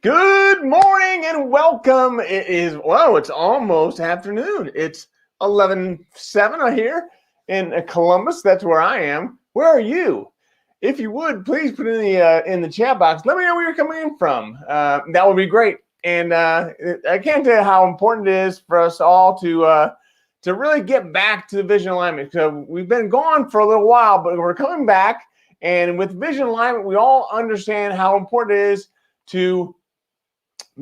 Good morning and welcome. It's almost afternoon. It's 11:07 here in Columbus. That's where I am. Where are you? If you would, please put in the chat box. Let me know where you're coming in from. That would be great. And I can't tell you how important it is for us all to really get back to the vision alignment. So we've been gone for a little while, but we're coming back. And with vision alignment, we all understand how important it is to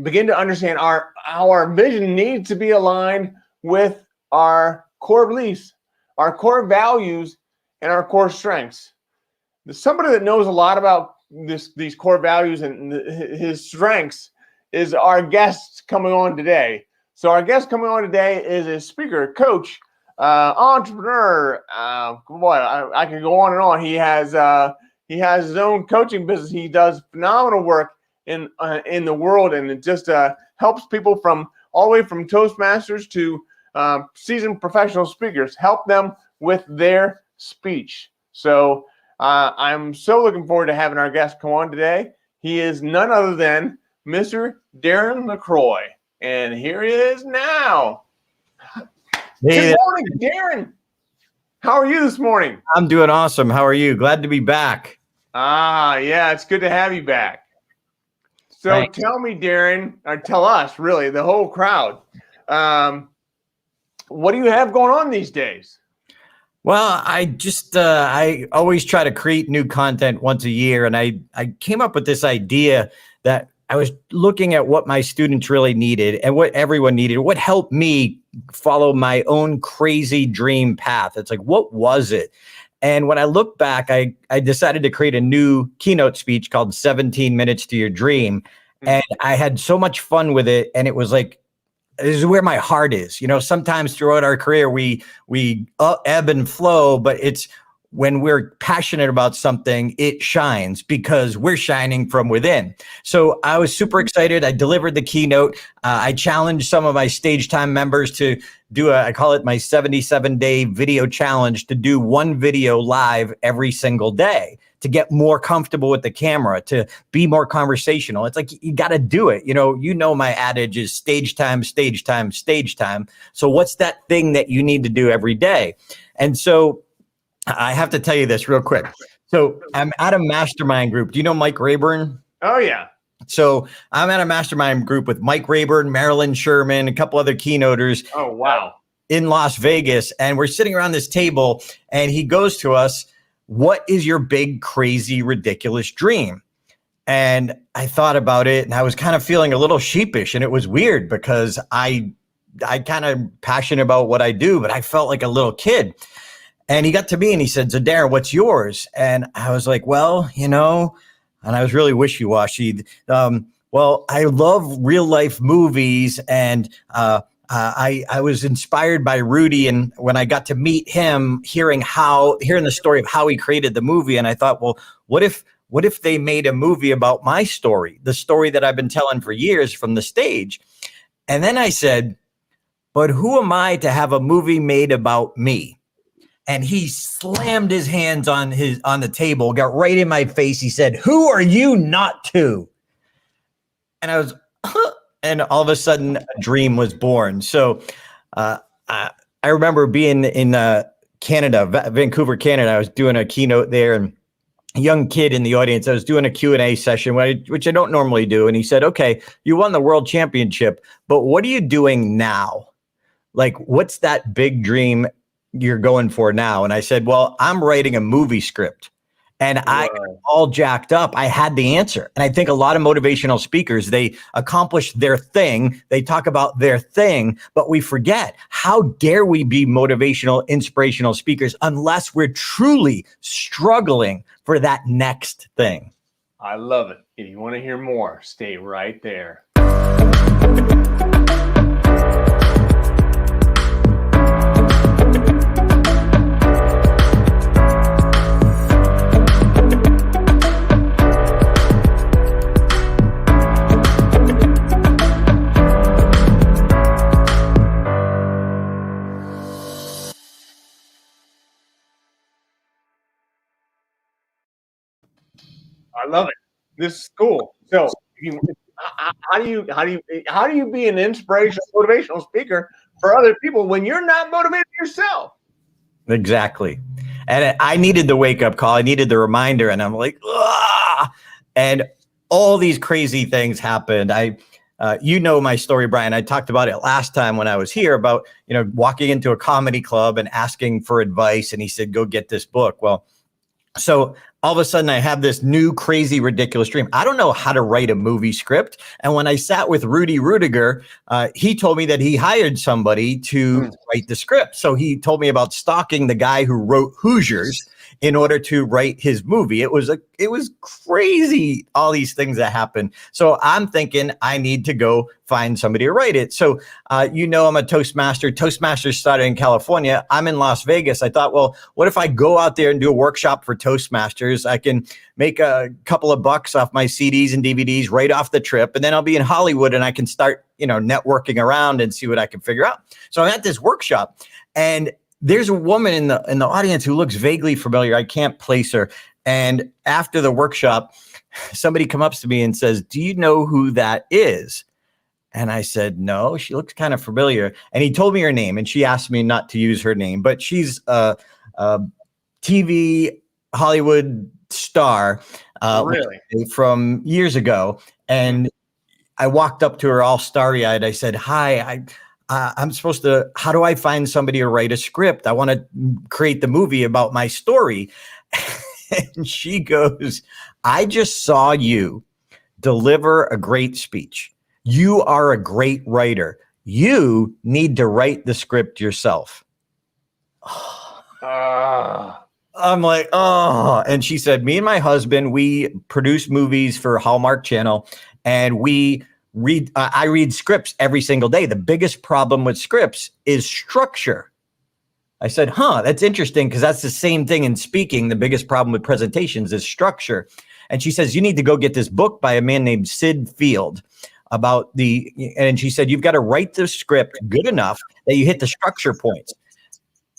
begin to understand how our vision needs to be aligned with our core beliefs, our core values, and our core strengths. Somebody that knows a lot about these core values and his strengths is our guest coming on today. So our guest coming on today is a speaker, coach, entrepreneur. I can go on and on. He has his own coaching business. He does phenomenal work in the world, and it just helps people from all the way from Toastmasters to seasoned professional speakers, help them with their speech. So I'm so looking forward to having our guest come on today. He is none other than Mr. Darren LaCroix, and here he is now. Hey, good morning, Darren. How are you this morning? I'm doing awesome. How are you? Glad to be back. Yeah, it's good to have you back. So Thanks. Tell me, Darren, or tell us, really, the whole crowd, what do you have going on these days? Well, I always try to create new content once a year, and I came up with this idea that I was looking at what my students really needed and what everyone needed, what helped me follow my own crazy dream path. It's like, what was it? And when I look back, I decided to create a new keynote speech called 17 Minutes to Your Dream. And I had so much fun with it. And it was like, this is where my heart is. You know, sometimes throughout our career, we ebb and flow, but it's when we're passionate about something, it shines because we're shining from within. So I was super excited. I delivered the keynote. I challenged some of my stage time members to do I call it my 77-day video challenge, to do one video live every single day, to get more comfortable with the camera, to be more conversational. It's like, you got to do it. You know, my adage is stage time, stage time, stage time. So what's that thing that you need to do every day? And so I have to tell you this real quick. So I'm at a mastermind group. Do you know Mike Rayburn? Oh, yeah. So I'm at a mastermind group with Mike Rayburn, Marilyn Sherman, a couple other keynoters. Oh, wow. In Las Vegas. And we're sitting around this table and he goes to us, what is your big, crazy, ridiculous dream? And I thought about it and I was kind of feeling a little sheepish, and it was weird because I kind of passionate about what I do, but I felt like a little kid. And he got to me and he said, so Darren, what's yours? And I was like, well, and I was really wishy-washy. Well, I love real life movies, and I was inspired by Rudy, and when I got to meet him, hearing the story of how he created the movie, and I thought, well, what if they made a movie about my story, the story that I've been telling for years from the stage? And then I said, but who am I to have a movie made about me? And he slammed his hands on the table, got right in my face. He said, who are you not to? And I was, and all of a sudden a dream was born. So I remember being in Canada, Vancouver, Canada. I was doing a keynote there, and young kid in the audience. I was doing a Q&A session, which I don't normally do. And he said, okay, you won the world championship, but what are you doing now? Like, what's that big dream you're going for now? And I said, well, I'm writing a movie script. And I got all jacked up. I had the answer. And I think a lot of motivational speakers, they accomplish their thing. They talk about their thing, but we forget, how dare we be motivational, inspirational speakers unless we're truly struggling for that next thing? I love it. If you want to hear more, stay right there. I love it. This is cool. So, how do you be an inspirational, motivational speaker for other people when you're not motivated yourself? Exactly. And I needed the wake up call. I needed the reminder, and I'm like, ah! And all these crazy things happened. You know my story, Brian. I talked about it last time when I was here about, walking into a comedy club and asking for advice. And he said, go get this book. Well, so all of a sudden I have this new crazy, ridiculous dream. I don't know how to write a movie script. And when I sat with Rudy Rudiger, he told me that he hired somebody to write the script. So he told me about stalking the guy who wrote Hoosiers in order to write his movie. It was crazy, all these things that happened. So I'm thinking I need to go find somebody to write it. So, I'm a Toastmaster. Toastmasters started in California. I'm in Las Vegas. I thought, well, what if I go out there and do a workshop for Toastmasters? I can make a couple of bucks off my CDs and DVDs right off the trip. And then I'll be in Hollywood and I can start, networking around and see what I can figure out. So I'm at this workshop, and there's a woman in the audience who looks vaguely familiar. I can't place her. And after the workshop, somebody comes up to me and says, do you know who that is? And I said, no, she looks kind of familiar. And he told me her name, and she asked me not to use her name, but she's a TV Hollywood star Really? from years ago. And I walked up to her all starry-eyed. I said, hi, I'm supposed to, how do I find somebody to write a script? I want to create the movie about my story. And she goes, I just saw you deliver a great speech. You are a great writer. You need to write the script yourself. I'm like, oh. And she said, me and my husband, we produce movies for Hallmark Channel, and I read scripts every single day. The biggest problem with scripts is structure. I said, that's interesting, because that's the same thing in speaking. The biggest problem with presentations is structure. And she says, you need to go get this book by a man named Sid Field and she said, you've got to write the script good enough that you hit the structure points.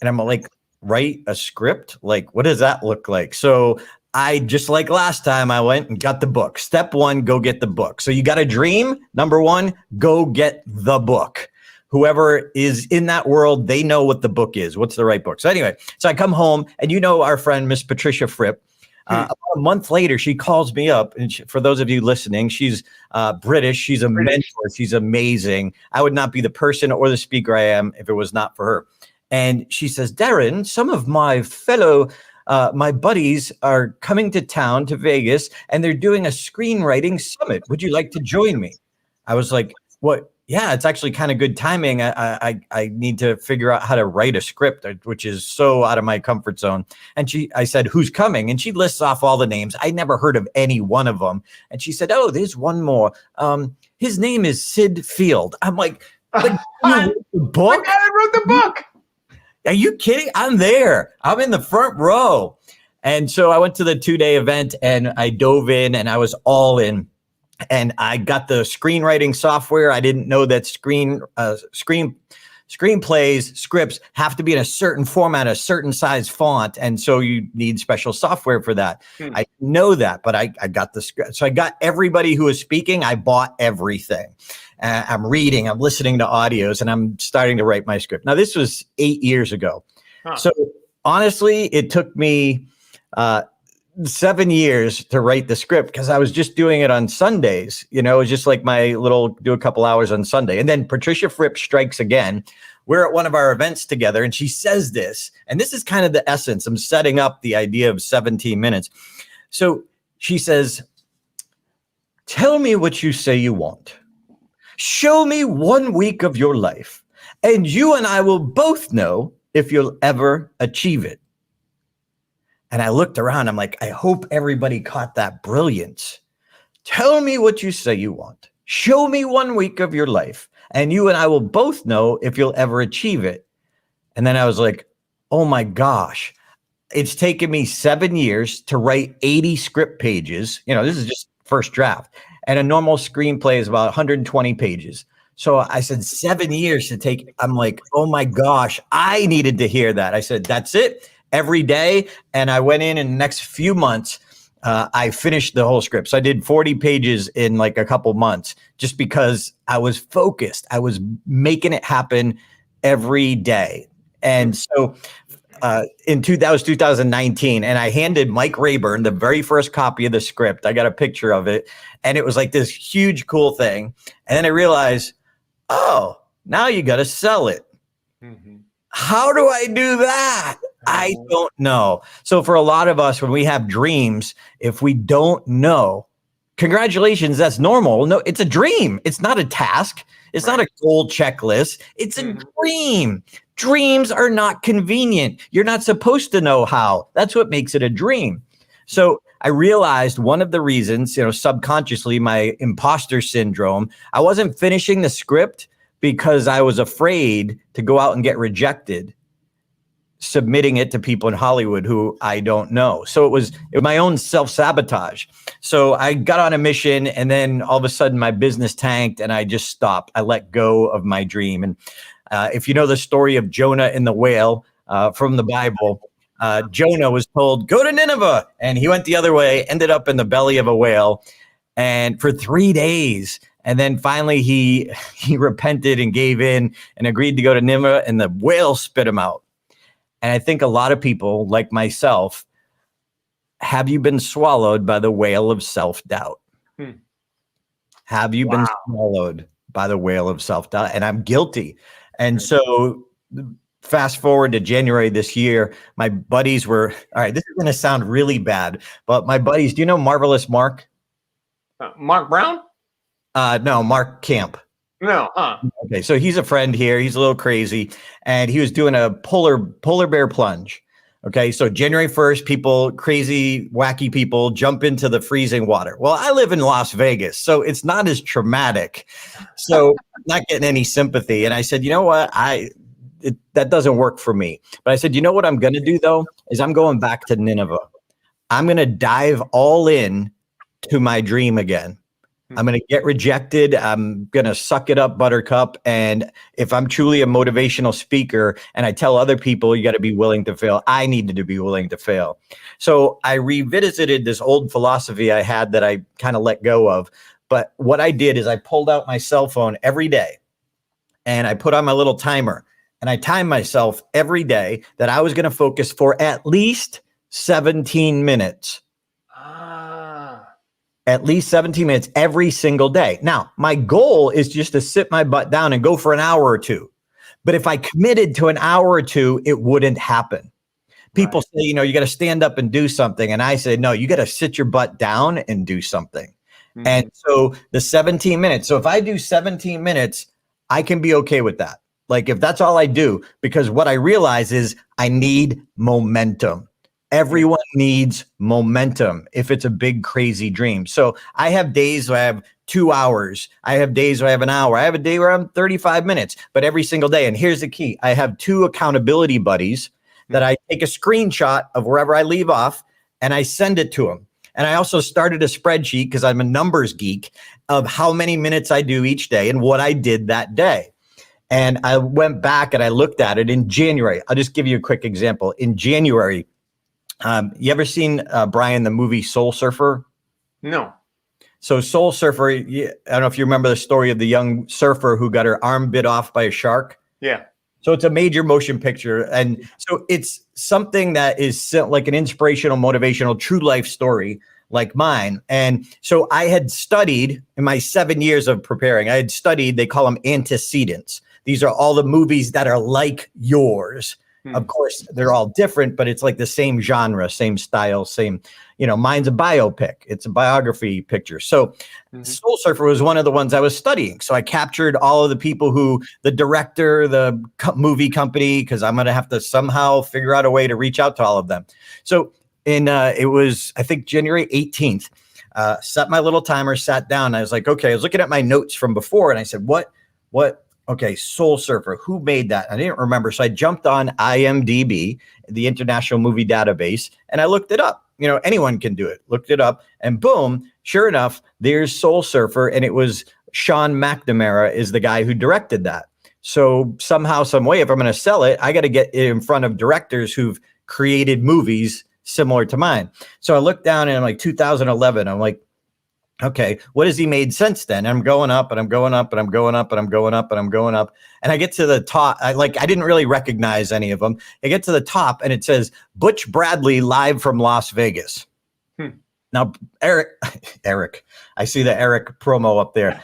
And I'm like, write a script? Like, what does that look like? So I, just like last time, I went and got the book. Step one, go get the book. So you got a dream. Number one, go get the book. Whoever is in that world, they know what the book is. What's the right book? So anyway, so I come home, and our friend, Miss Patricia Fripp, about a month later, she calls me up. And for those of you listening, she's British. She's a mentor. She's amazing. I would not be the person or the speaker I am if it was not for her. And she says, Darren, some of my fellow my buddies are coming to town, to Vegas, and they're doing a screenwriting summit. Would you like to join me? I was like, what? Yeah, it's actually kind of good timing. I need to figure out how to write a script, which is so out of my comfort zone. And I said, who's coming? And she lists off all the names. I never heard of any one of them. And she said, oh, there's one more. His name is Sid Field. I'm like, you wrote the book? I wrote the book. Are you kidding? I'm there. I'm in the front row. And so I went to the 2-day event, and I dove in, and I was all in. And I got the screenwriting software. I didn't know that screenplays, scripts have to be in a certain format, a certain size font. And so you need special software for that. I know that, but I got the script. So I got everybody who was speaking. I bought everything. I'm reading, I'm listening to audios, and I'm starting to write my script. Now, this was 8 years ago. So honestly, it took me 7 years to write the script because I was just doing it on Sundays. It was just like my little do a couple hours on Sunday. And then Patricia Fripp strikes again. We're at one of our events together and she says this, and this is kind of the essence. I'm setting up the idea of 17 minutes. So she says, tell me what you say you want. Show me 1 week of your life, and you and I will both know if you'll ever achieve it. And I looked around. I'm like, I hope everybody caught that brilliance. Tell me what you say you want. Show me 1 week of your life, and you and I will both know if you'll ever achieve it. And then I was like, oh my gosh, it's taken me 7 years to write 80 script pages. This is just first draft. And a normal screenplay is about 120 pages. So I said 7 years to take. I'm like, oh my gosh, I needed to hear that. I said, that's it. Every day. And I went in the next few months, I finished the whole script. So I did 40 pages in like a couple months just because I was focused. I was making it happen every day. And so that was 2019. And I handed Mike Rayburn the very first copy of the script. I got a picture of it. And it was like this huge, cool thing. And then I realized, oh, now you got to sell it. Mm-hmm. How do I do that? I don't know. So for a lot of us, when we have dreams, if we don't know, congratulations, that's normal. No, it's a dream. It's not a task. It's not a goal checklist. It's a dream. Dreams are not convenient. You're not supposed to know how. That's what makes it a dream. So I realized one of the reasons, subconsciously, my imposter syndrome, I wasn't finishing the script because I was afraid to go out and get rejected, submitting it to people in Hollywood who I don't know. So it was my own self-sabotage. So I got on a mission, and then all of a sudden my business tanked and I just stopped. I let go of my dream. And if you know the story of Jonah and the whale from the Bible, Jonah was told, go to Nineveh. And he went the other way, ended up in the belly of a whale. And for 3 days, and then finally he repented and gave in and agreed to go to Nineveh, and the whale spit him out. And I think a lot of people like myself, have you been swallowed by the whale of self-doubt? Have you been swallowed by the whale of self-doubt? And I'm guilty. And so fast forward to January this year, my buddies were, all right, this is going to sound really bad, but my buddies, do you know Marvelous Mark? Mark Brown? No, Mark Camp. No. Okay, so he's a friend here. He's a little crazy, and he was doing a polar bear plunge. Okay, so January 1st, crazy, wacky people jump into the freezing water. Well, I live in Las Vegas, so it's not as traumatic. So not getting any sympathy. And I said, you know what? That doesn't work for me. But I said, you know what I'm going to do, though, is I'm going back to Nineveh. I'm going to dive all in to my dream again. I'm going to get rejected. I'm going to suck it up, buttercup. And if I'm truly a motivational speaker and I tell other people, you got to be willing to fail, I needed to be willing to fail. So I revisited this old philosophy I had that I kind of let go of. But what I did is I pulled out my cell phone every day and I put on my little timer, and I timed myself every day that I was going to focus for at least 17 minutes. At least 17 minutes every single day. Now, my goal is just to sit my butt down and go for an hour or two. But if I committed to an hour or two, it wouldn't happen. People say, you got to stand up and do something. And I say, no, you got to sit your butt down and do something. Mm-hmm. And so the 17 minutes. So if I do 17 minutes, I can be okay with that. Like if that's all I do, because what I realize is I need momentum. Everyone needs momentum if it's a big, crazy dream. So I have days where I have 2 hours. I have days where I have an hour. I have a day where I'm 35 minutes, but every single day. And here's the key. I have 2 accountability buddies that I take a screenshot of wherever I leave off and I send it to them. And I also started a spreadsheet because I'm a numbers geek of how many minutes I do each day and what I did that day. And I went back and I looked at it in January. I'll just give you a quick example. In January, you ever seen, Brian, the movie Soul Surfer? No. So Soul Surfer, I don't know if you remember the story of the young surfer who got her arm bit off by a shark. Yeah. So it's a major motion picture. And so it's something that is like an inspirational, motivational, true life story like mine. And so I had studied in my 7 years of preparing, I had studied, they call them antecedents. These are all the movies that are like yours. Of course, they're all different, but it's like the same genre, same style, same, mine's a biopic. It's a biography picture. So Soul Surfer was one of the ones I was studying. So I captured all of the people the director, the movie company, because I'm going to have to somehow figure out a way to reach out to all of them. So it was, I think, January 18th, set my little timer, sat down. I was like, okay, I was looking at my notes from before and I said, what, okay, Soul Surfer, who made that? I didn't remember. So I jumped on IMDb, the International Movie Database, and I looked it up. Anyone can do it. Looked it up and boom, sure enough, there's Soul Surfer. And it was Sean McNamara is the guy who directed that. So somehow, some way, if I'm going to sell it, I got to get it in front of directors who've created movies similar to mine. So I looked down in like 2011. I'm like, okay, what has he made since then? And I'm going up and I'm going up and I'm going up and I'm going up and I'm going up. And I get to the top. I didn't really recognize any of them. I get to the top and it says Butch Bradley live from Las Vegas. Now, Eric, I see the Eric promo up there.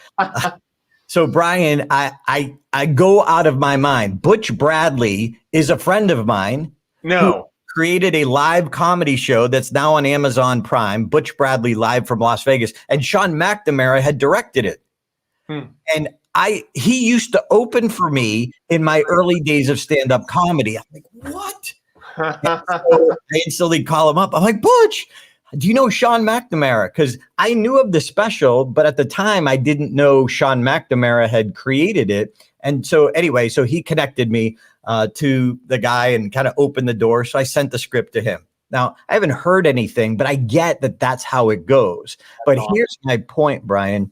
So Brian, I go out of my mind. Butch Bradley is a friend of mine. No. Created a live comedy show that's now on Amazon Prime, Butch Bradley live from Las Vegas, and Sean McNamara had directed it. And he used to open for me in my early days of stand-up comedy. I'm like, what? So I instantly call him up. I'm like, Butch, do you know Sean McNamara? Because I knew of the special, but at the time I didn't know Sean McNamara had created it. And so anyway, so he connected me to the guy and kind of opened the door. So I sent the script to him. Now, I haven't heard anything, but I get that that's how it goes. But here's my point, Brian.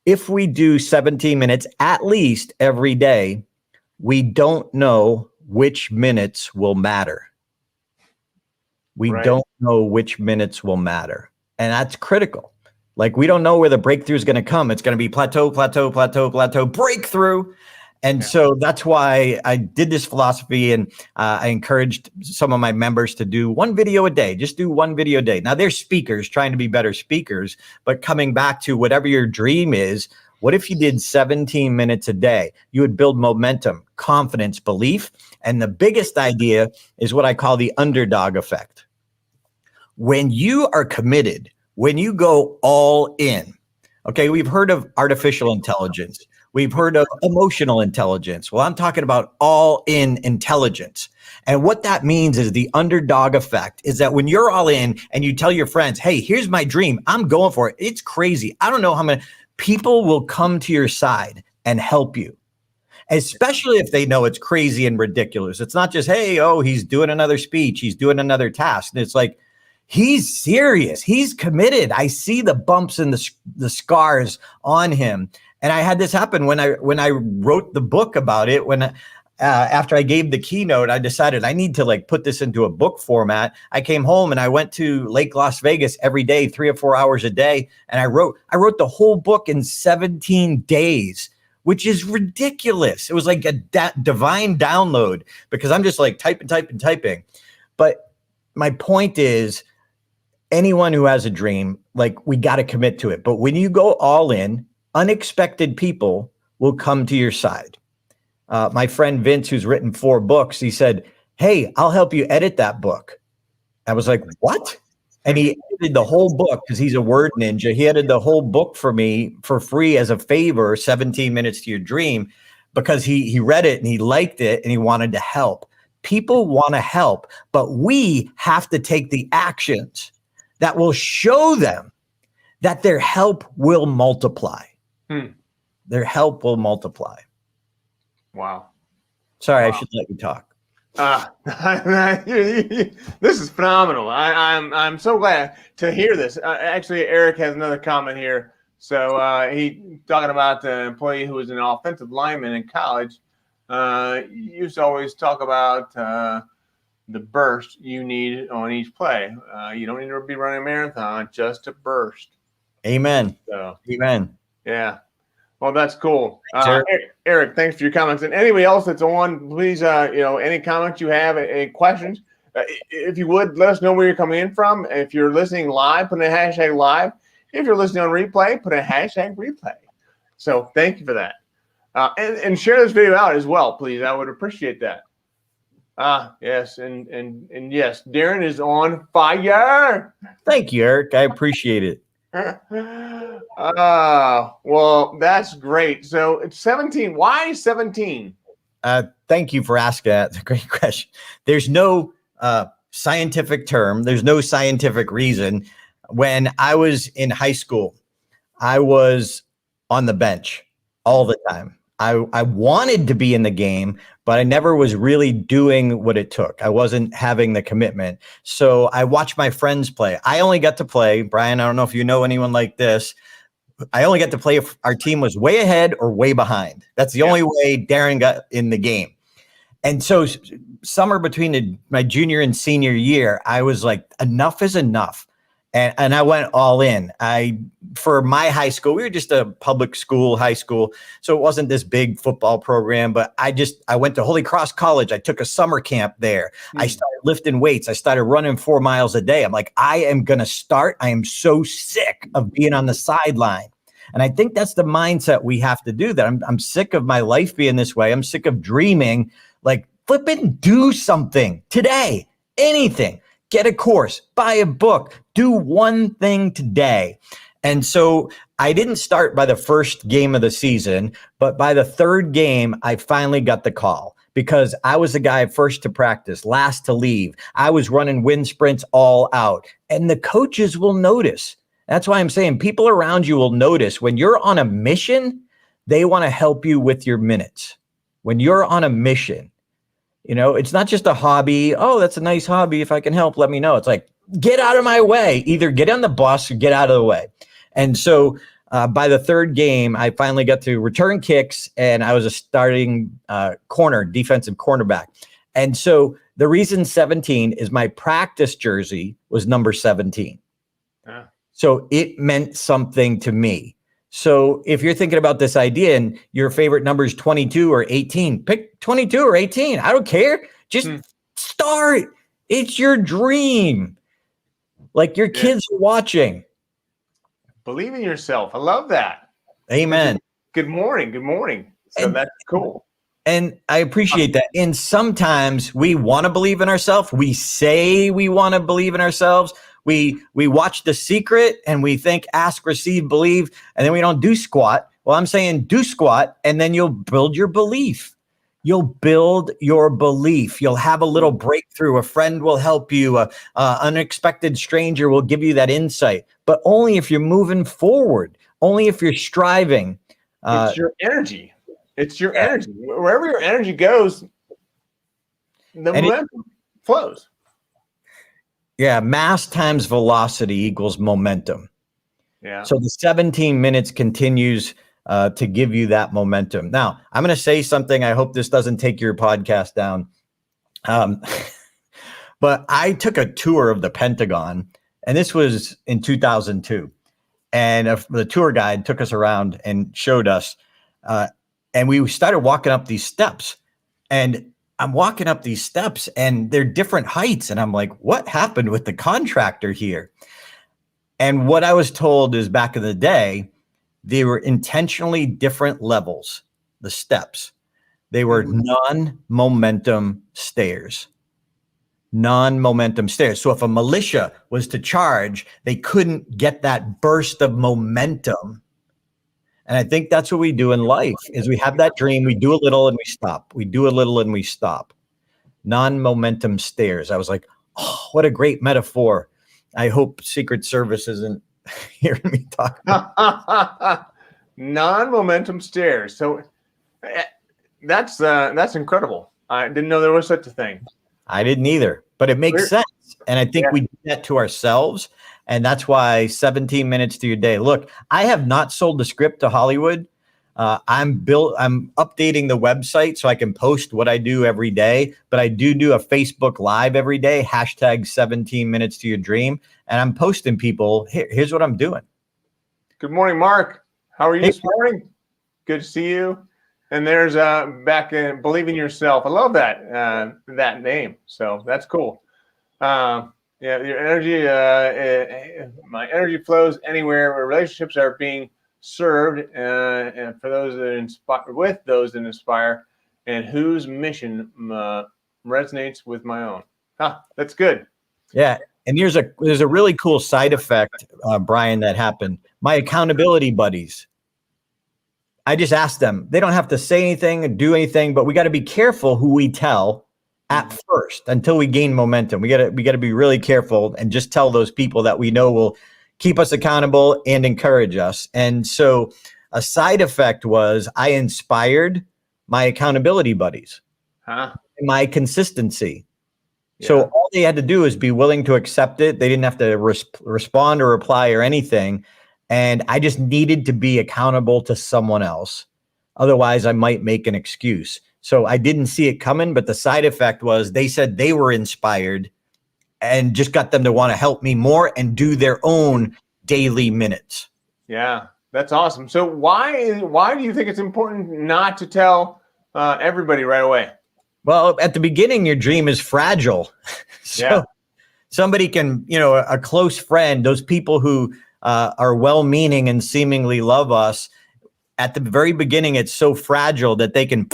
If we do 17 minutes at least every day, we don't know which minutes will matter. We don't know which minutes will matter. And that's critical. Like, we don't know where the breakthrough is going to come. It's going to be plateau, breakthrough. And so that's why I did this philosophy, and I encouraged some of my members to do one video a day. Just do one video a day. Now, they're speakers trying to be better speakers, but coming back to whatever your dream is, what if you did 17 minutes a day? You would build momentum, confidence, belief. And the biggest idea is what I call the underdog effect. When you are committed, when you go all in, okay, we've heard of artificial intelligence. We've heard of emotional intelligence. Well, I'm talking about all in intelligence. And what that means is the underdog effect is that when you're all in and you tell your friends, hey, here's my dream, I'm going for it. It's crazy. I don't know how many people will come to your side and help you, especially if they know it's crazy and ridiculous. It's not just, hey, oh, he's doing another speech. He's doing another task. And it's like, he's serious. He's committed. I see the bumps and the scars on him. And I had this happen when I wrote the book about it. When after I gave the keynote, I decided I need to put this into a book format. I came home and I went to Lake Las Vegas every day, 3 or 4 hours a day, and I wrote the whole book in 17 days, which is ridiculous. It was like a divine download because I'm just typing. But my point is, anyone who has a dream, we got to commit to it. But when you go all in, unexpected people will come to your side. My friend Vince, who's written 4 books, he said, hey, I'll help you edit that book. I was like, what? And he edited the whole book because he's a word ninja. He edited the whole book for me for free as a favor, 17 minutes to your dream, because he read it and he liked it and he wanted to help. People want to help, but we have to take the actions that will show them that their help will multiply. Their help will multiply. Wow. Sorry, wow. I should let you talk. This is phenomenal. I'm so glad to hear this. Actually, Eric has another comment here. So he talking about the employee who was an offensive lineman in college. Used to always talk about the burst you need on each play. You don't need to be running a marathon, just a burst. Amen. So, amen. Yeah. Well, that's cool. Sure. Eric, thanks for your comments. And anybody else that's on, please, any comments you have, any questions, if you would, let us know where you're coming in from. If you're listening live, put a hashtag live. If you're listening on replay, put a hashtag replay. So thank you for that. And share this video out as well, please. I would appreciate that. Yes, and yes, Darren is on fire. Thank you, Eric. I appreciate it. Well, that's great. So it's 17. Why 17? Thank you for asking that. It's a great question. There's no scientific term. There's no scientific reason. When I was in high school, I was on the bench all the time. I wanted to be in the game, but I never was really doing what it took. I wasn't having the commitment. So I watched my friends play. I only got to play, Brian, I don't know if you know anyone like this. I only got to play if our team was way ahead or way behind. That's the only way Darren got in the game. And so summer between my junior and senior year, I was like, enough is enough. And I went all in. For my high school, we were just a public school, high school. So it wasn't this big football program, but I went to Holy Cross College. I took a summer camp there. I started lifting weights. I started running 4 miles a day. I'm like, I am going to start. I am so sick of being on the sideline. And I think that's the mindset we have to do. That I'm sick of my life being this way. I'm sick of dreaming. Like, flip it and do something today, anything. Get a course, buy a book, do one thing today. And so I didn't start by the first game of the season, but by the third game, I finally got the call because I was the guy first to practice, last to leave. I was running wind sprints all out, and the coaches will notice. That's why I'm saying people around you will notice when you're on a mission, they want to help you with your minutes. When you're on a mission, it's not just a hobby. Oh, that's a nice hobby. If I can help, let me know. It's like, get out of my way. Either get on the bus or get out of the way. And so by the third game, I finally got to return kicks, and I was a starting defensive cornerback. And so the reason 17 is my practice jersey was number 17. So it meant something to me. So if you're thinking about this idea and your favorite number is 22 or 18, pick 22 or 18. I don't care. Just start. It's your dream. Like your kids are watching. Believe in yourself. I love that. Amen. Good morning. Good morning. So that's cool. And I appreciate that. And sometimes we want to believe in ourselves. We say we want to believe in ourselves. We watch The Secret and we think, ask, receive, believe, and then we don't do squat. Well, I'm saying do squat, and then you'll build your belief. You'll build your belief. You'll have a little breakthrough. A friend will help you. An unexpected stranger will give you that insight, but only if you're moving forward, only if you're striving. It's your energy. It's your energy. Wherever your energy goes, the momentum flows. Yeah, mass times velocity equals momentum. Yeah. So the 17 minutes continues to give you that momentum. Now, I'm going to say something. I hope this doesn't take your podcast down. But I took a tour of the Pentagon, and this was in 2002. And the tour guide took us around and showed us. And we started walking up these steps. And I'm walking up these steps and they're different heights. And I'm like, what happened with the contractor here? And what I was told is back in the day, they were intentionally different levels, the steps. They were non-momentum stairs. Non-momentum stairs. So if a militia was to charge, they couldn't get that burst of momentum. And I think that's what we do in life is we have that dream. We do a little and we stop. We do a little and we stop. Non-momentum stairs. I was like, oh, what a great metaphor. I hope Secret Service isn't hearing me talk. Non-momentum stairs. So that's incredible. I didn't know there was such a thing. I didn't either, but it makes sense. And I think we do that to ourselves. And that's why 17 minutes to your day. Look, I have not sold the script to Hollywood. I'm updating the website so I can post what I do every day. But I do a Facebook Live every day, hashtag 17 minutes to your dream. And I'm posting people. Here's what I'm doing. Good morning, Mark. How are you this morning? Good to see you. And there's back in Believe in Yourself. I love that name. So that's cool. Yeah, your energy, my energy flows anywhere where relationships are being served, and for those that inspire, with those that inspire, and whose mission resonates with my own. That's good. Yeah, and there's a really cool side effect, Brian, that happened. My accountability buddies, I just asked them. They don't have to say anything or do anything, but we got to be careful who we tell at first until we gain momentum. We got to be really careful and just tell those people that we know will keep us accountable and encourage us. And so a side effect was I inspired my accountability buddies, my consistency. Yeah. So all they had to do is be willing to accept it. They didn't have to respond or reply or anything. And I just needed to be accountable to someone else. Otherwise, I might make an excuse. So I didn't see it coming, but the side effect was they said they were inspired and just got them to want to help me more and do their own daily minutes. Yeah, that's awesome. So why do you think it's important not to tell everybody right away? Well, at the beginning, your dream is fragile. So somebody can, a close friend, those people who are well-meaning and seemingly love us, at the very beginning, it's so fragile that they can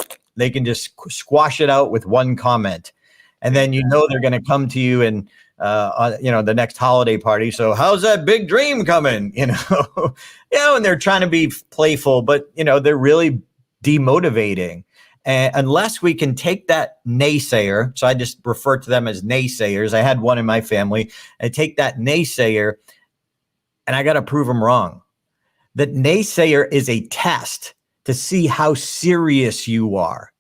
just squash it out with one comment. And then they're going to come to you and the next holiday party. So how's that big dream coming? And they're trying to be playful, but they're really demotivating. And unless we can take that naysayer, so I just refer to them as naysayers. I had one in my family. I take that naysayer and I got to prove them wrong. That naysayer is a test to see how serious you are.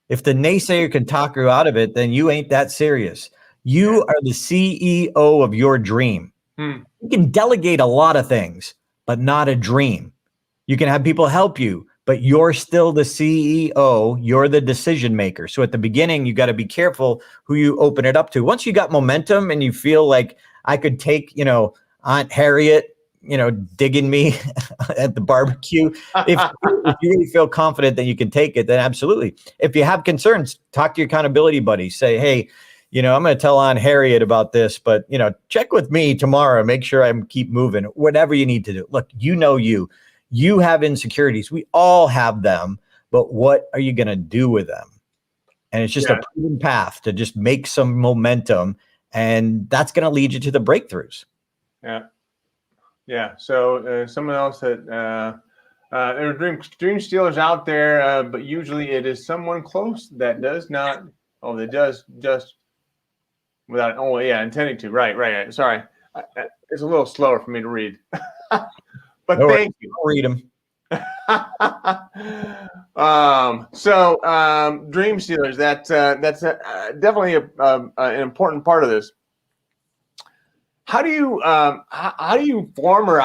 If the naysayer can talk you out of it, then you ain't that serious. You are the CEO of your dream. You can delegate a lot of things, but not a dream. You can have people help you, but you're still the CEO. You're the decision maker. So at the beginning, you got to be careful who you open it up to. Once you got momentum and you feel like I could take, Aunt Harriet, digging me at the barbecue. If you really feel confident that you can take it, then absolutely. If you have concerns, talk to your accountability buddies. Say, hey, I'm going to tell Aunt Harriet about this, but, check with me tomorrow. Make sure I keep moving. Whatever you need to do. Look, you have insecurities. We all have them, but what are you going to do with them? And it's just a proven path to just make some momentum, and that's going to lead you to the breakthroughs. Yeah. So someone else that there are dream stealers out there, but usually it is someone close that does not. Oh, that does just without. Oh, yeah, intending to. Right. Sorry, it's a little slower for me to read. But thank you. I'll read them. Dream stealers. That's definitely an important part of this. How do you form or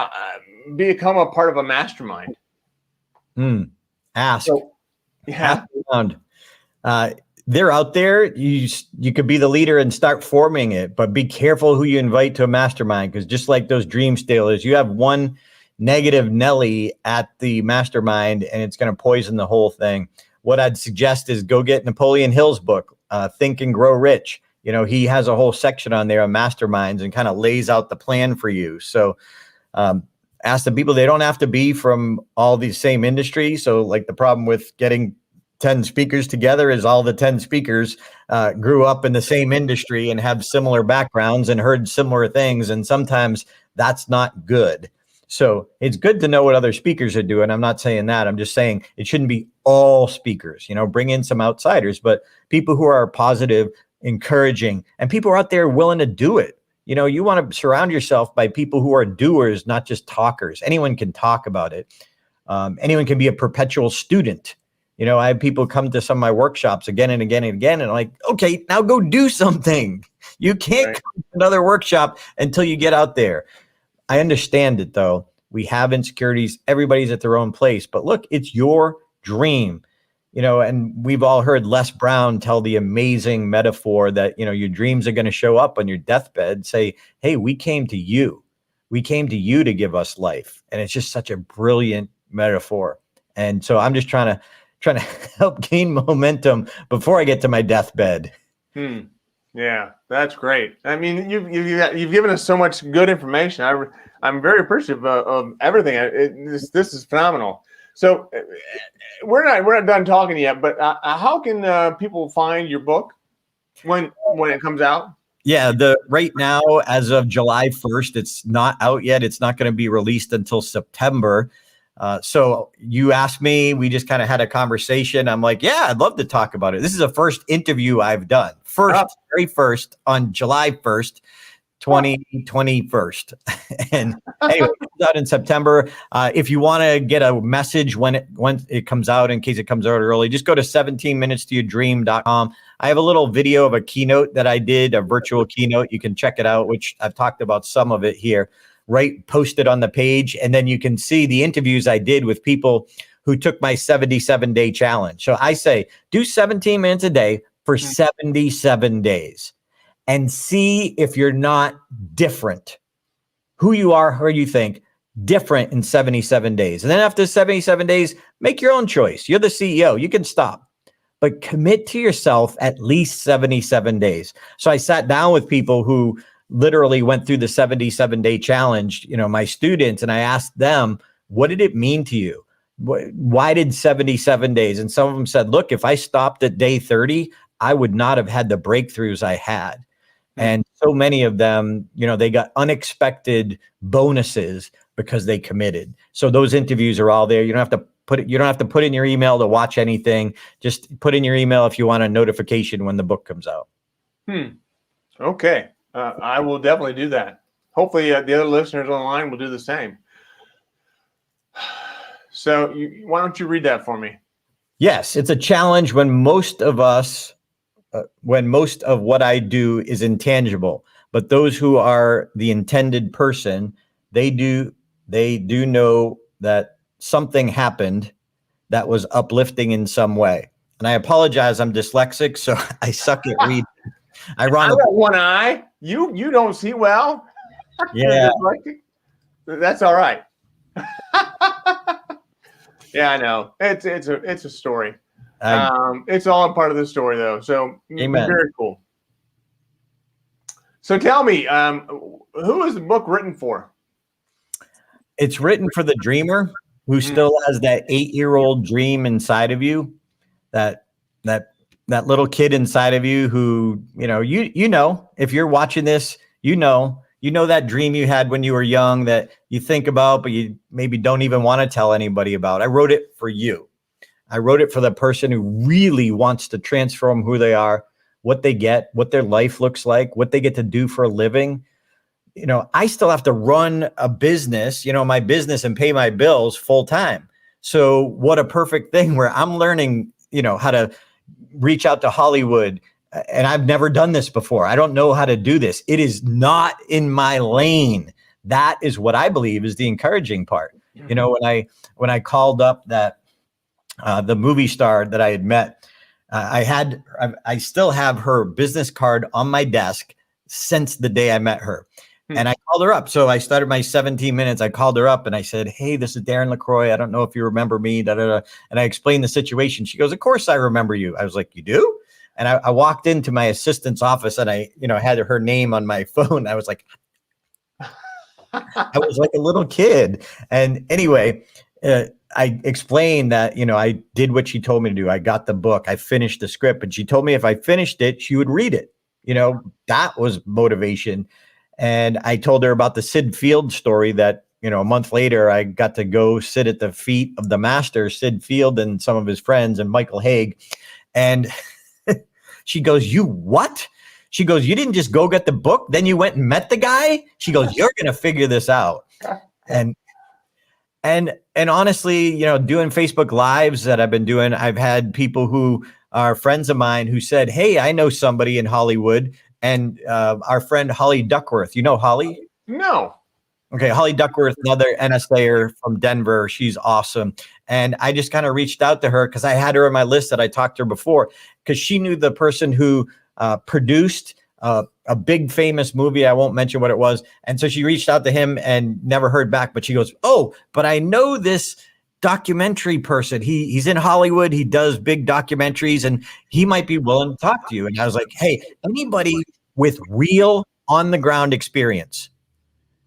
become a part of a mastermind? Ask. Ask around. They're out there. You could be the leader and start forming it, but be careful who you invite to a mastermind, because just like those dream stealers, you have one negative Nelly at the mastermind and it's going to poison the whole thing. What I'd suggest is go get Napoleon Hill's book, Think and Grow Rich. He has a whole section on there on masterminds and kind of lays out the plan for you. So ask the people. They don't have to be from all these same industries. So like the problem with getting 10 speakers together is all the 10 speakers grew up in the same industry and have similar backgrounds and heard similar things. And sometimes that's not good. So it's good to know what other speakers are doing. I'm not saying that. I'm just saying it shouldn't be all speakers. Bring in some outsiders, but people who are positive, encouraging, and people are out there willing to do it. You want to surround yourself by people who are doers, not just talkers. Anyone can talk about it. Anyone can be a perpetual student. I have people come to some of my workshops again and again and again, and I'm like, okay, now go do something. You can't come to another workshop until you get out there. I understand it, though. We have insecurities. Everybody's at their own place. But look, it's your dream. And we've all heard Les Brown tell the amazing metaphor that, your dreams are going to show up on your deathbed. Say, hey, we came to you. We came to you to give us life. And it's just such a brilliant metaphor. And so I'm just trying to help gain momentum before I get to my deathbed. Yeah, that's great. I mean, you've given us so much good information. I'm very appreciative of everything. This is phenomenal. So we're not done talking yet, but how can people find your book when it comes out? Yeah, right now, as of July 1st, it's not out yet. It's not going to be released until September. So you asked me, we just kind of had a conversation. I'm like, yeah, I'd love to talk about it. This is the first interview I've done. Very first on July 1st, 2021. And anyway, it comes out in September. If you want to get a message when it comes out, in case it comes out early, just go to 17minutstoyourdream.com. I have a little video of a keynote that I did, a virtual keynote. You can check it out, which I've talked about some of it here, right? Posted on the page. And then you can see the interviews I did with people who took my 77-day challenge. So I say, do 17 minutes a day for 77 days and see if you're not different, who you are, who you think, different in 77 days. And then after 77 days, make your own choice. You're the CEO. You can stop, but commit to yourself at least 77 days. So I sat down with people who literally went through the 77-day challenge, my students, and I asked them, what did it mean to you? Why did 77 days? And some of them said, look, if I stopped at day 30, I would not have had the breakthroughs I had. And so many of them, they got unexpected bonuses because they committed. So those interviews are all there. You don't have to put in your email to watch anything. Just put in your email if you want a notification when the book comes out. Okay. I will definitely do that. Hopefully the other listeners online will do the same. So why don't you read that for me? Yes, it's a challenge when most of what I do is intangible, but those who are the intended person, they do know that something happened that was uplifting in some way. And I apologize, I'm dyslexic, so I suck at reading. Ironically, I got one eye. You don't see well. Yeah, that's all right. Yeah, I know. It's a story. It's all a part of the story, though. So Amen. Very cool. So tell me, who is the book written for? It's written for the dreamer who still has that 8-year-old dream inside of you, that little kid inside of you who, if you're watching this, you know that dream you had when you were young that you think about, but you maybe don't even want to tell anybody about. I wrote it for you. I wrote it for the person who really wants to transform who they are, what they get, what their life looks like, what they get to do for a living. I still have to run a business, my business, and pay my bills full time. So what a perfect thing where I'm learning, how to reach out to Hollywood. And I've never done this before. I don't know how to do this. It is not in my lane. That is what I believe is the encouraging part. When I called up that the movie star that I had met, I still have her business card on my desk since the day I met her. And I called her up. So I started my 17 minutes. I called her up and I said, hey, this is Darren LaCroix. I don't know if you remember me. And I explained the situation. She goes, of course I remember you. I was like, you do? And I walked into my assistant's office and I, had her name on my phone. I was like a little kid. And anyway, I explained that, I did what she told me to do. I got the book, I finished the script, and she told me if I finished it, she would read it. That was motivation. And I told her about the Sid Field story that, a month later, I got to go sit at the feet of the master, Sid Field, and some of his friends, and Michael Haig. And she goes, you what? She goes, you didn't just go get the book, then you went and met the guy? She goes, you're going to figure this out. And honestly, doing Facebook Lives that I've been doing, I've had people who are friends of mine who said, hey, I know somebody in Hollywood. And our friend Holly Duckworth, you know Holly? No. Okay, Holly Duckworth, another NSAer from Denver. She's awesome. And I just kind of reached out to her because I had her on my list that I talked to her before, because she knew the person who produced a big famous movie. I won't mention what it was. And so she reached out to him and never heard back. But she goes, oh, but I know this documentary person. He's in Hollywood. He does big documentaries, and he might be willing to talk to you. And I was like, hey, anybody with real on the ground experience,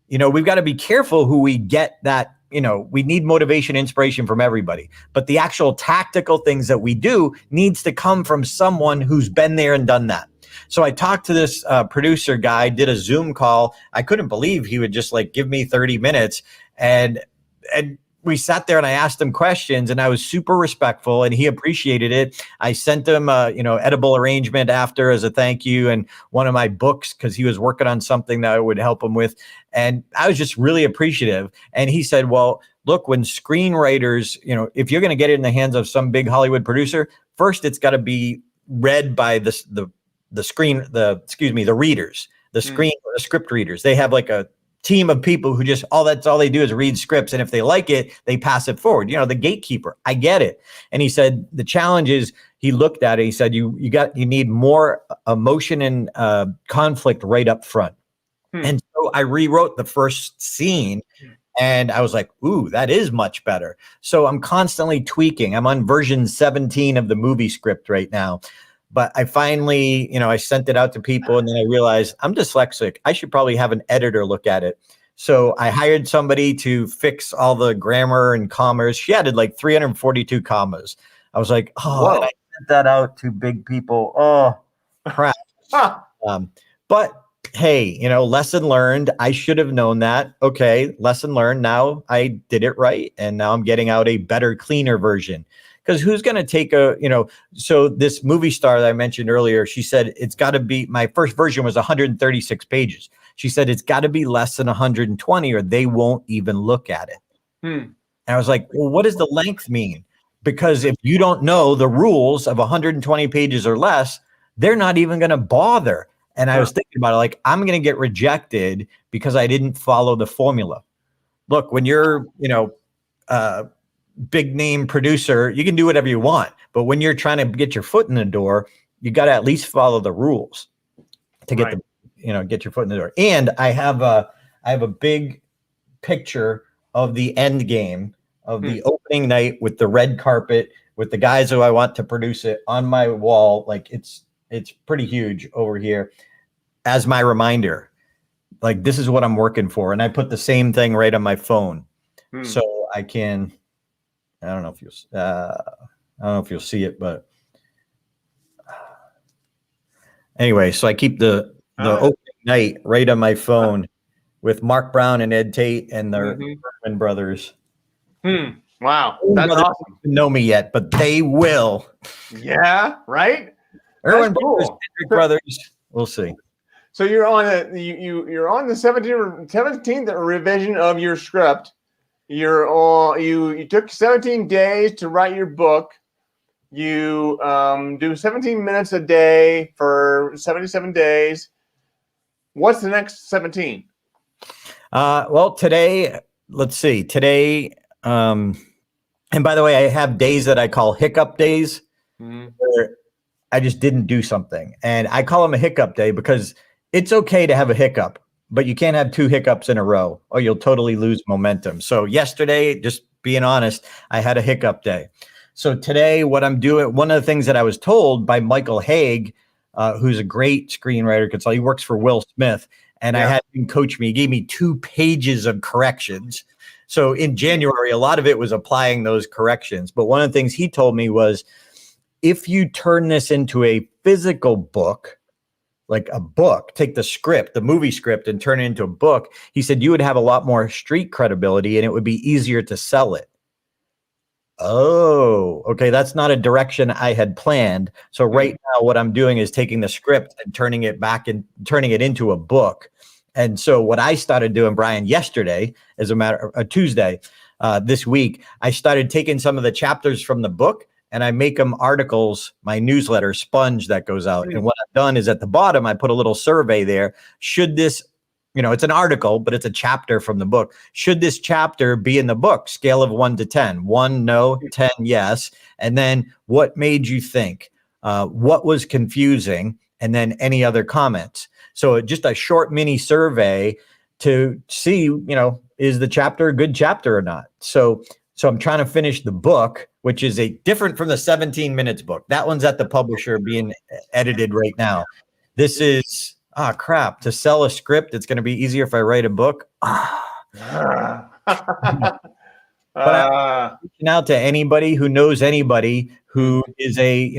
we've got to be careful who we get that, we need motivation, inspiration from everybody, but the actual tactical things that we do needs to come from someone who's been there and done that. So I talked to this producer guy, did a Zoom call. I couldn't believe he would just like give me 30 minutes and we sat there and I asked him questions and I was super respectful and he appreciated it. I sent him a, edible arrangement after as a thank you and one of my books because he was working on something that I would help him with. And I was just really appreciative. And he said, well, look, when screenwriters, if you're going to get it in the hands of some big Hollywood producer, first it's got to be read by the readers, the script readers. They have like a team of people who just that's all they do is read scripts, and if they like it, they pass it forward. The gatekeeper. I get it. And he said the challenge is, he looked at it. He said you need more emotion and conflict right up front. And so I rewrote the first scene, and I was like, ooh, that is much better. So I'm constantly tweaking. I'm on version 17 of the movie script right now. But I finally, I sent it out to people and then I realized I'm dyslexic. I should probably have an editor look at it. So I hired somebody to fix all the grammar and commas. She added like 342 commas. I was like, and I sent that out to big people. Oh, crap. But hey, lesson learned. I should have known that. Okay, lesson learned. Now I did it right. And now I'm getting out a better, cleaner version. Because who's going to take so this movie star that I mentioned earlier, she said, it's got to be, my first version was 136 pages. She said, it's got to be less than 120 or they won't even look at it. And I was like, well, what does the length mean? Because if you don't know the rules of 120 pages or less, they're not even going to bother. And I was thinking about it, like, I'm going to get rejected because I didn't follow the formula. Look, when you're, big name producer, you can do whatever you want. But when you're trying to get your foot in the door, you got to at least follow the rules to get get your foot in the door. And I have a big picture of the end game of the opening night with the red carpet with the guys who I want to produce it on my wall. Like it's pretty huge over here as my reminder. Like, this is what I'm working for. And I put the same thing right on my phone. So I can, I don't know if you'll see it, but anyway, so I keep the opening night right on my phone with Mark Brown and Ed Tate and the Bergman brothers. Wow, that's awesome. Don't know me yet, but they will. Yeah, right. Erwin brothers, Hendrick brothers. We'll see. So you're on you're on the 17th revision of your script. You took 17 days to write your book. You do 17 minutes a day for 77 days. What's the next 17? Well, today, let's see. Today, and by the way, I have days that I call hiccup days where I just didn't do something. And I call them a hiccup day because it's okay to have a hiccup, but you can't have 2 hiccups in a row or you'll totally lose momentum. So yesterday, just being honest, I had a hiccup day. So today, what I'm doing, one of the things that I was told by Michael Haig, who's a great screenwriter consultant, he works for Will Smith, and I had him coach me. He gave me 2 pages of corrections. So in January, a lot of it was applying those corrections. But one of the things he told me was, if you turn this into a physical book, like a book, take the script, the movie script, and turn it into a book, he said you would have a lot more street credibility and it would be easier to sell it. Oh, okay. That's not a direction I had planned. So right now what I'm doing is taking the script and turning it back and turning it into a book. And so what I started doing, Brian, yesterday, as a Tuesday, this week, I started taking some of the chapters from the book and I make them articles, my newsletter sponge that goes out. And what I've done is at the bottom, I put a little survey there. Should this, it's an article, but it's a chapter from the book. Should this chapter be in the book? Scale of 1 to 10. 1, no. 10, yes. And then what made you think? What was confusing? And then any other comments. So just a short mini survey to see, is the chapter a good chapter or not? So So I'm trying to finish the book, which is a different from the 17 minutes book. That one's at the publisher being edited right now. This is, crap, to sell a script, it's going to be easier if I write a book. But I'm reaching out to anybody who knows anybody who is a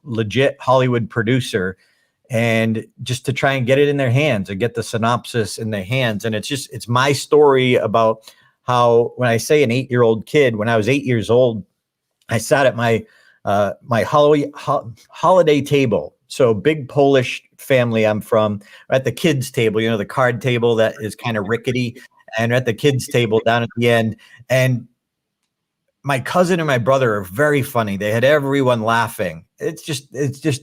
legit Hollywood producer, and just to try and get it in their hands and get the synopsis in their hands. And it's my story about how, when I say an 8-year-old kid, when I was 8 years old, I sat at my holiday table. So big Polish family I'm from, at the kids table, the card table that is kind of rickety, and at the kids table down at the end. And my cousin and my brother are very funny. They had everyone laughing. It's just,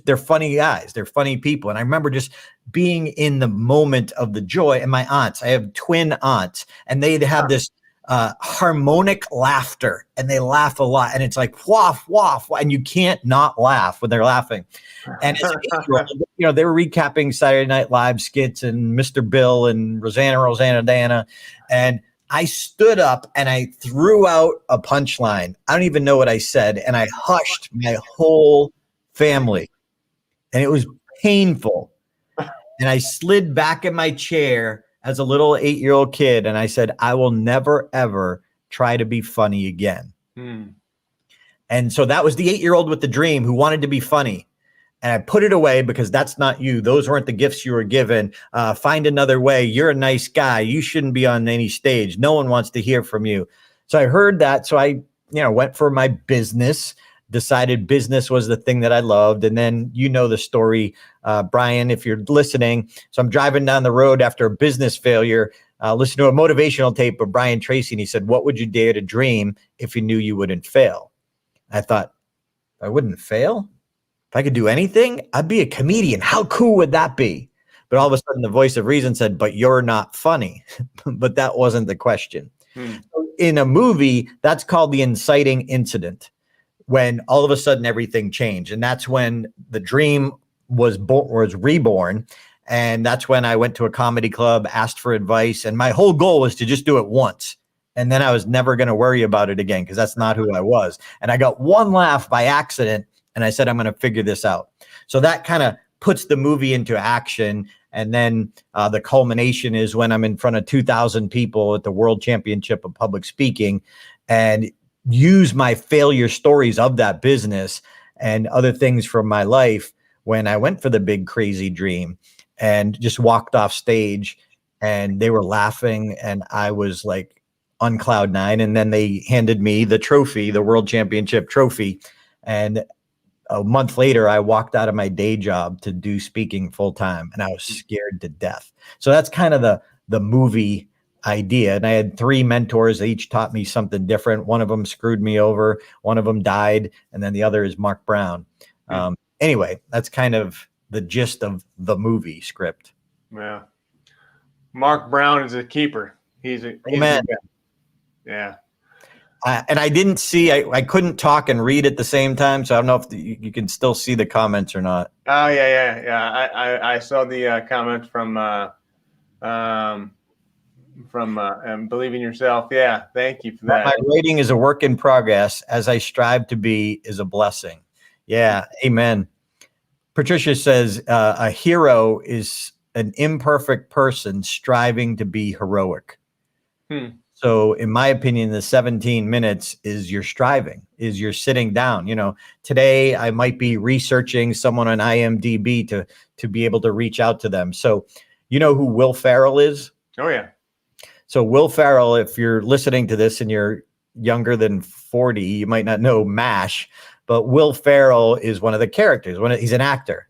they're funny guys. They're funny people. And I remember just being in the moment of the joy. And my aunts, I have twin aunts, and they'd have this harmonic laughter, and they laugh a lot. And it's like, waff, waff, and you can't not laugh when they're laughing. And as an 8-year-old, they were recapping Saturday Night Live skits and Mr. Bill and Rosanna Dana. And I stood up and I threw out a punchline. I don't even know what I said. And I hushed my whole family. And it was painful. And I slid back in my chair as a little 8-year-old kid. And I said, I will never, ever try to be funny again. And so that was the 8-year-old with the dream who wanted to be funny. And I put it away because that's not you. Those weren't the gifts you were given. Find another way. You're a nice guy. You shouldn't be on any stage. No one wants to hear from you. So I heard that. So I, went for my business, decided business was the thing that I loved. And then the story, Brian, if you're listening. So I'm driving down the road after a business failure, listen to a motivational tape of Brian Tracy. And he said, what would you dare to dream if you knew you wouldn't fail? I thought, I wouldn't fail? If I could do anything, I'd be a comedian. How cool would that be? But all of a sudden the voice of reason said, but you're not funny. But that wasn't the question. In a movie, that's called the inciting incident, when all of a sudden everything changed. And that's when the dream was reborn. And that's when I went to a comedy club, asked for advice. And my whole goal was to just do it once. And then I was never going to worry about it again, because that's not who I was. And I got one laugh by accident. And I said, I'm going to figure this out. So that kind of puts the movie into action. And then the culmination is when I'm in front of 2,000 people at the World Championship of Public Speaking, and use my failure stories of that business and other things from my life when I went for the big crazy dream, and just walked off stage, and they were laughing, and I was like on cloud nine. And then they handed me the trophy, the World Championship trophy. And a month later, I walked out of my day job to do speaking full time, and I was scared to death. So that's kind of the movie idea. And I had 3 mentors. They each taught me something different. One of them screwed me over. One of them died. And then the other is Mark Brown. Anyway, that's kind of the gist of the movie script. Yeah. Mark Brown is a keeper. He's a guy. Yeah. And I didn't see, I couldn't talk and read at the same time. So I don't know if you can still see the comments or not. Oh, yeah. I saw the comment from Believe in Yourself. Yeah. Thank you for that. My writing is a work in progress. As I strive to be is a blessing. Yeah. Amen. Patricia says, a hero is an imperfect person striving to be heroic. So in my opinion, the 17 minutes is you're striving, is you're sitting down. Today I might be researching someone on IMDb to be able to reach out to them. So who Will Ferrell is? Oh, yeah. So Will Ferrell, if you're listening to this and you're younger than 40, you might not know MASH, but Will Ferrell is one of the characters. He's an actor.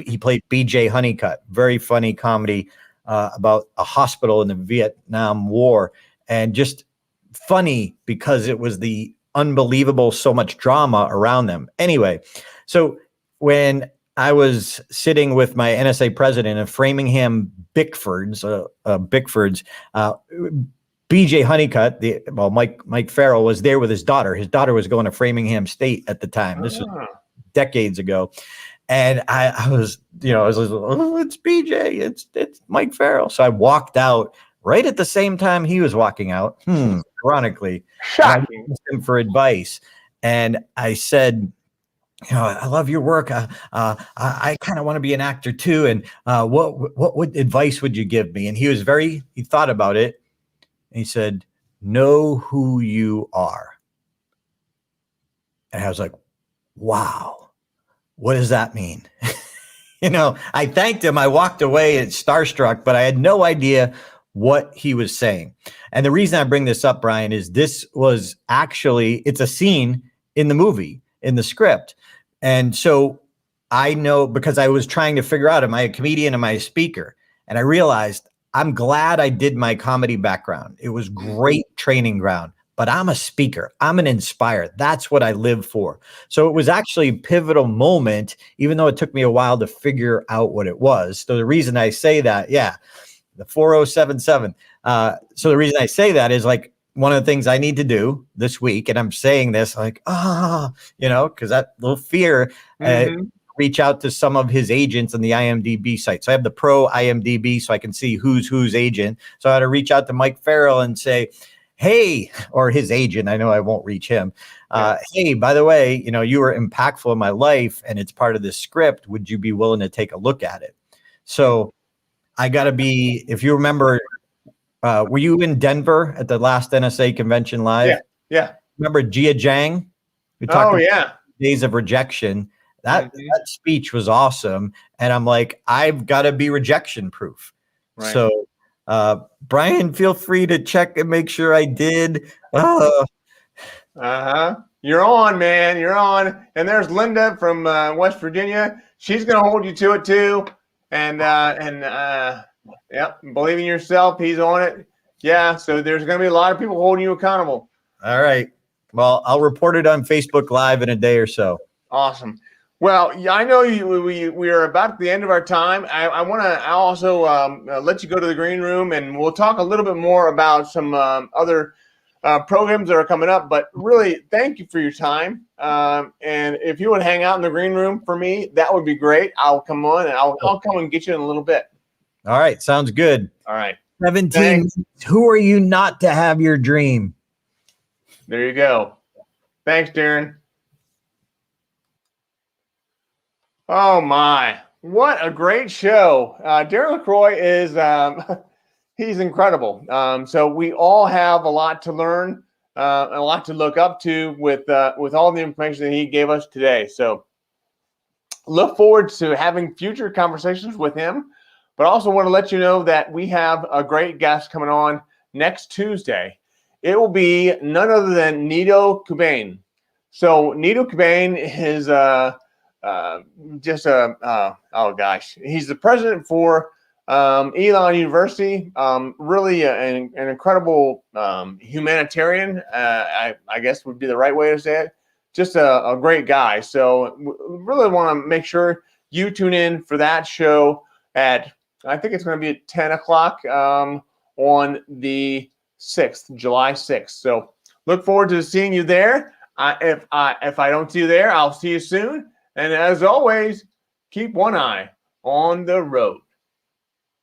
He played BJ Honeycutt, very funny comedy about a hospital in the Vietnam War. And just funny because it was the unbelievable, so much drama around them. Anyway, so when I was sitting with my NSA president of Framingham Bickfords, BJ Honeycutt, Mike Farrell was there with his daughter. His daughter was going to Framingham State at the time. This was decades ago. And I was like, oh, it's BJ, it's Mike Farrell. So I walked out right at the same time he was walking out. ironically. And I Shocking. asked him for advice. And I said, I love your work. I kind of want to be an actor too. And what advice would you give me? And he thought about it. And he said, know who you are. And I was like, wow, what does that mean? I thanked him. I walked away and starstruck, but I had no idea what he was saying. And the reason I bring this up, Brian, is this was actually, it's a scene in the movie, in the script. And so I know, because I was trying to figure out, am I a comedian? Am I a speaker? And I realized I'm glad I did my comedy background. It was great training ground, but I'm a speaker. I'm an inspirer. That's what I live for. So it was actually a pivotal moment, even though it took me a while to figure out what it was. So the reason I say that, the 4077. So the reason I say that is like one of the things I need to do this week, and I'm saying this like, because that little fear, reach out to some of his agents on the IMDb site. So I have the pro IMDb so I can see who's agent. So I had to reach out to Mike Farrell and say, hey, or his agent, I know I won't reach him. Hey, by the way, you were impactful in my life and it's part of this script. Would you be willing to take a look at it? So I got to be, if you remember, were you in Denver at the last NSA convention live? Yeah. Remember Jia Zhang? We talked about Days of Rejection. That speech was awesome. And I'm like, I've got to be rejection proof. Right. So, Brian, feel free to check and make sure I did. You're on, man. You're on. And there's Linda from West Virginia. She's going to hold you to it too. And believe in yourself. He's on it. Yeah. So there's going to be a lot of people holding you accountable. All right. Well, I'll report it on Facebook Live in a day or so. Awesome. Well, I know we are about at the end of our time. I'll also let you go to the green room, and we'll talk a little bit more about some other programs that are coming up. But really, thank you for your time. And if you would hang out in the green room for me, that would be great. I'll come on, and I'll come and get you in a little bit. All right. Sounds good. All right. 17. Thanks. Who are you not to have your dream? There you go. Thanks, Darren. Oh my, what a great show. Darren LaCroix is, he's incredible. So we all have a lot to learn, a lot to look up to with all the information that he gave us today. So look forward to having future conversations with him, but also want to let you know that we have a great guest coming on next Tuesday. It will be none other than Nido Qubein. So Nido Qubein is, he's the president for Elon University. Really an incredible humanitarian, I guess would be the right way to say it. Just a great guy. So really want to make sure you tune in for that show at, I think it's going to be at 10 o'clock on the 6th, July 6th. So look forward to seeing you there. If I don't see you there, I'll see you soon. And as always, keep one eye on the road.